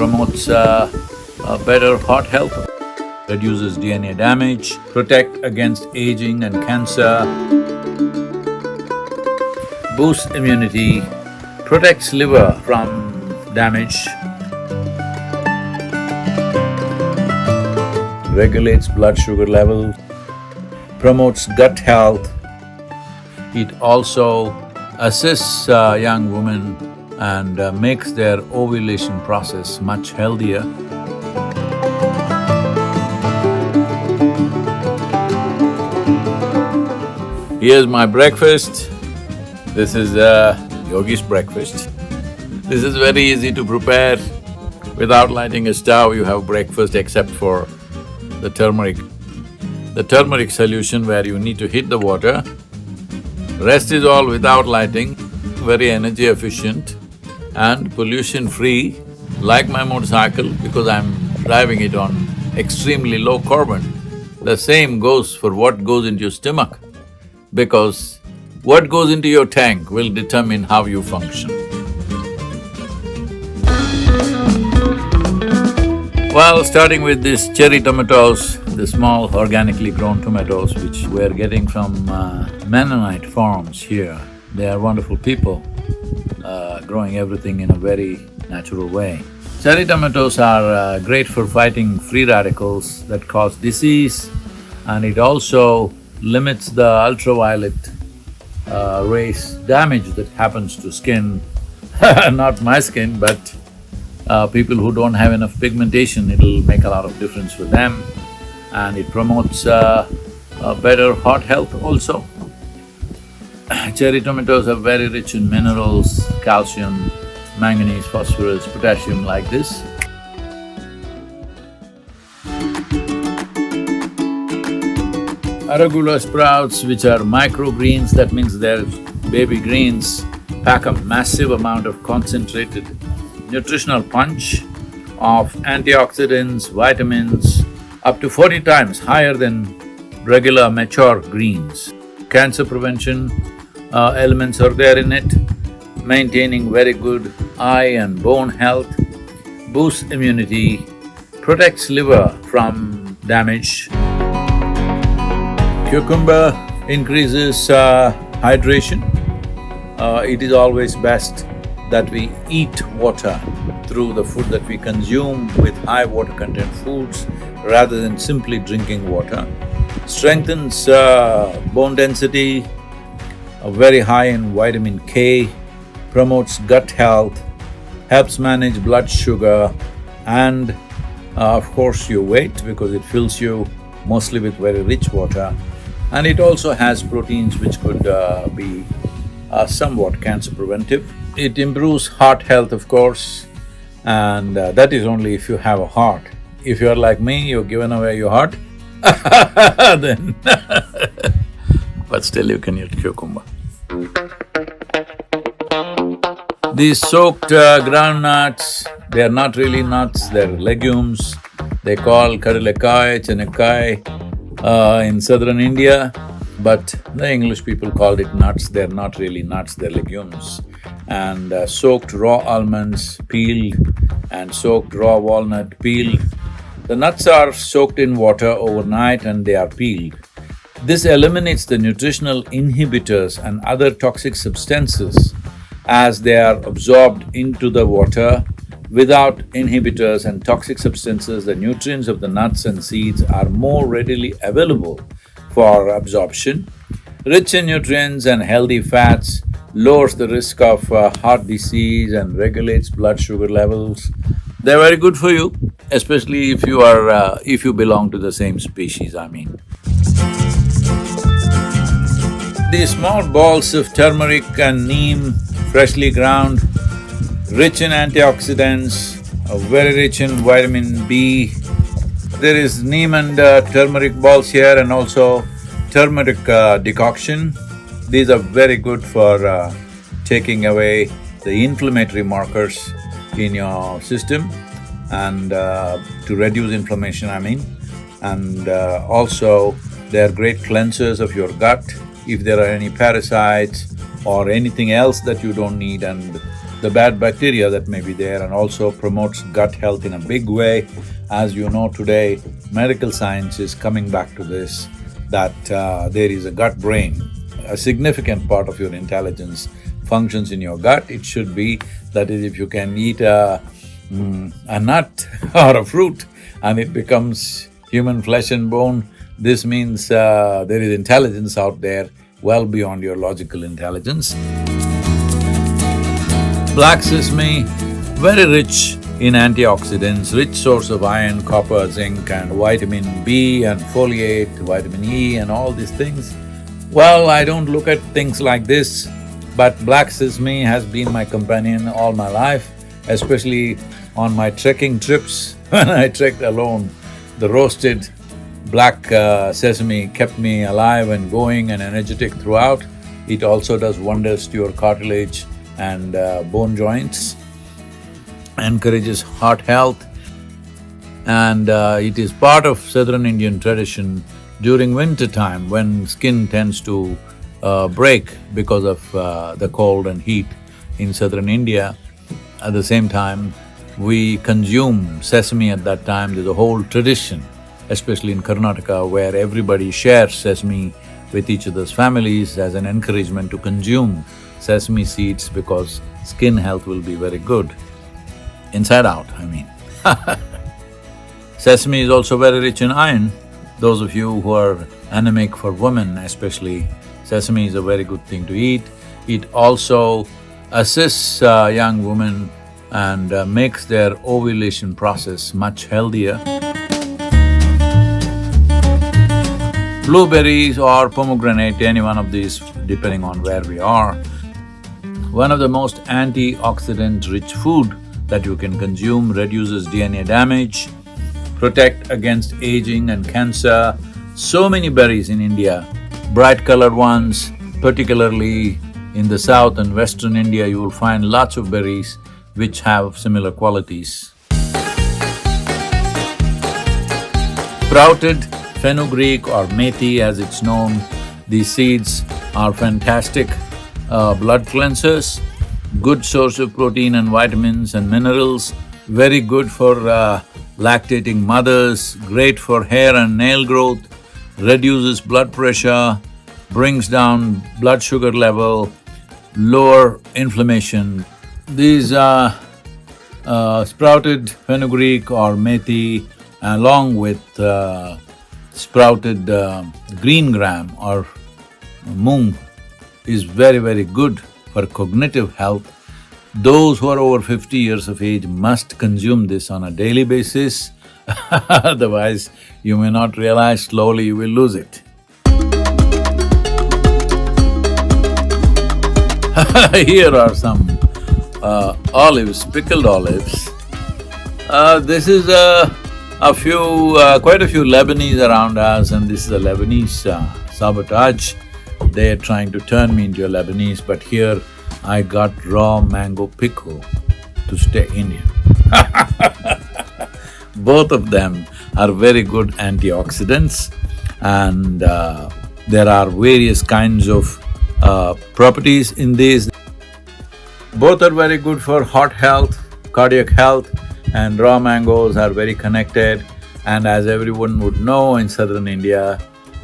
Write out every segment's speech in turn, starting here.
promotes a better heart health, reduces DNA damage, protect against aging and cancer, boosts immunity, protects liver from damage, regulates blood sugar level, promotes gut health. It also assists young women and makes their ovulation process much healthier. Here's my breakfast. This is Yogi's breakfast. This is very easy to prepare. Without lighting a stove, you have breakfast except for the turmeric. The turmeric solution where you need to heat the water. Rest is all without lighting, very energy efficient and pollution-free, like my motorcycle because I'm driving it on extremely low carbon. The same goes for what goes into your stomach, because what goes into your tank will determine how you function. Well, starting with these cherry tomatoes, the small organically grown tomatoes which we're getting from Mennonite farms here. They are wonderful people, growing everything in a very natural way. Cherry tomatoes are great for fighting free radicals that cause disease, and it also limits the ultraviolet rays damage that happens to skin not my skin, but people who don't have enough pigmentation, it'll make a lot of difference for them. And it promotes a better heart health also. Cherry tomatoes are very rich in minerals, calcium, manganese, phosphorus, potassium like this. Arugula sprouts, which are microgreens, that means they're baby greens, pack a massive amount of concentrated nutritional punch of antioxidants, vitamins, up to 40 times higher than regular mature greens. Cancer prevention elements are there in it, maintaining very good eye and bone health, boosts immunity, protects liver from damage. Cucumber increases hydration. It is always best that we eat water through the food that we consume with high water content foods rather than simply drinking water. Strengthens bone density, very high in vitamin K, promotes gut health, helps manage blood sugar and of course your weight because it fills you mostly with very rich water. And it also has proteins which could be somewhat cancer preventive. It improves heart health, of course, and that is only if you have a heart. If you're like me, you've given away your heart, then but still you can eat cucumber. These soaked groundnuts, they're not really nuts, they're legumes. They call kadalekai, chenekai in southern India, but the English people called it nuts. They're not really nuts, they're legumes. And soaked raw almonds peeled and soaked raw walnut peeled. The nuts are soaked in water overnight and they are peeled. This eliminates the nutritional inhibitors and other toxic substances as they are absorbed into the water. Without inhibitors and toxic substances, the nutrients of the nuts and seeds are more readily available for absorption. Rich in nutrients and healthy fats, lowers the risk of heart disease and regulates blood sugar levels. They're very good for you, especially if you belong to the same species, I mean. These small balls of turmeric and neem, freshly ground, rich in antioxidants, very rich in vitamin B. There is neem and turmeric balls here and also turmeric decoction. These are very good for taking away the inflammatory markers in your system and to reduce inflammation, I mean. And also, they are great cleansers of your gut if there are any parasites or anything else that you don't need, and the bad bacteria that may be there, and also promotes gut health in a big way. As you know today, medical science is coming back to this, that there is a gut brain. A significant part of your intelligence functions in your gut. It should be, that is, if you can eat a nut or a fruit and it becomes human flesh and bone, this means there is intelligence out there well beyond your logical intelligence. Black sesame, very rich in antioxidants, rich source of iron, copper, zinc and vitamin B and folate, vitamin E and all these things. Well, I don't look at things like this, but black sesame has been my companion all my life, especially on my trekking trips. When I trekked alone, the roasted black sesame kept me alive and going and energetic throughout. It also does wonders to your cartilage and bone joints, encourages heart health, and it is part of southern Indian tradition during winter time when skin tends to break because of the cold and heat in southern India. At the same time, we consume sesame at that time. There's a whole tradition, especially in Karnataka, where everybody shares sesame with each other's families as an encouragement to consume sesame seeds because skin health will be very good. Inside out, I mean. Sesame is also very rich in iron. Those of you who are anemic, for women especially, sesame is a very good thing to eat. It also assists young women and makes their ovulation process much healthier. Blueberries or pomegranate, any one of these depending on where we are. One of the most antioxidant-rich food that you can consume, reduces DNA damage, protect against aging and cancer. So many berries in India, bright colored ones, particularly in the south and western India, you will find lots of berries which have similar qualities. Sprouted fenugreek or methi as it's known, these seeds are fantastic blood cleansers, good source of protein and vitamins and minerals, very good for lactating mothers, great for hair and nail growth, reduces blood pressure, brings down blood sugar level, lower inflammation. These sprouted fenugreek or methi along with sprouted green gram or moong is very, very good for cognitive health. Those who are over 50 years of age must consume this on a daily basis, otherwise you may not realize, slowly you will lose it. Here are some olives, pickled olives. This is quite a few Lebanese around us, and this is a Lebanese sabotage. They're trying to turn me into a Lebanese, but here I got raw mango pickle to stay Indian. Both of them are very good antioxidants, and there are various kinds of properties in these. Both are very good for heart health, cardiac health, and raw mangoes are very connected. And as everyone would know in southern India,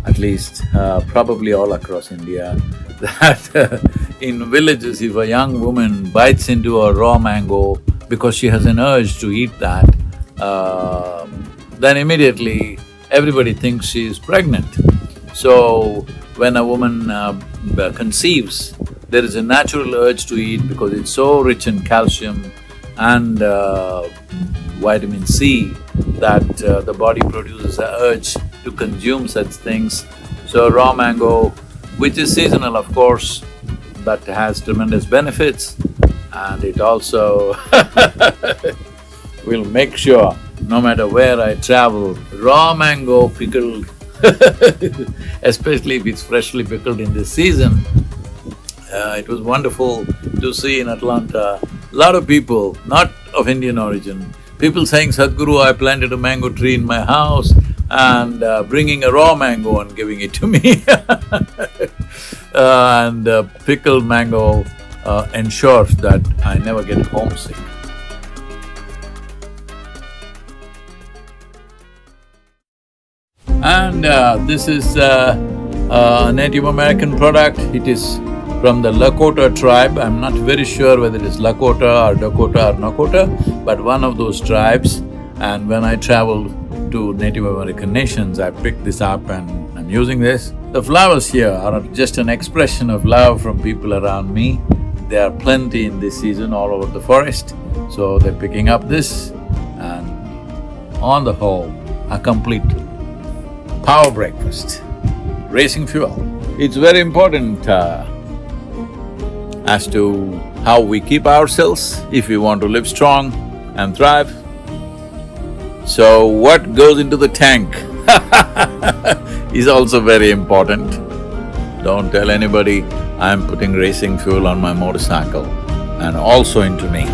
at least probably all across India, that in villages if a young woman bites into a raw mango because she has an urge to eat that, then immediately everybody thinks she is pregnant. So when a woman conceives, there is a natural urge to eat because it's so rich in calcium and vitamin C that the body produces an urge to consume such things. So raw mango, which is seasonal of course, but has tremendous benefits, and it also will make sure no matter where I travel, raw mango pickled especially if it's freshly pickled in this season. It was wonderful to see in Atlanta, a lot of people, not of Indian origin, people saying, Sadhguru, I planted a mango tree in my house, and bringing a raw mango and giving it to me. And pickled mango ensures that I never get homesick. And this is a Native American product. It is from the Lakota tribe. I'm not very sure whether it is Lakota or Dakota or Nakota, but one of those tribes. And when I travel to Native American nations, I pick this up and I'm using this. The flowers here are just an expression of love from people around me. There are plenty in this season all over the forest, so they're picking up this, and on the whole, a complete power breakfast, racing fuel. It's very important as to how we keep ourselves if we want to live strong and thrive. So what goes into the tank is also very important. Don't tell anybody I'm putting racing fuel on my motorcycle and also into me.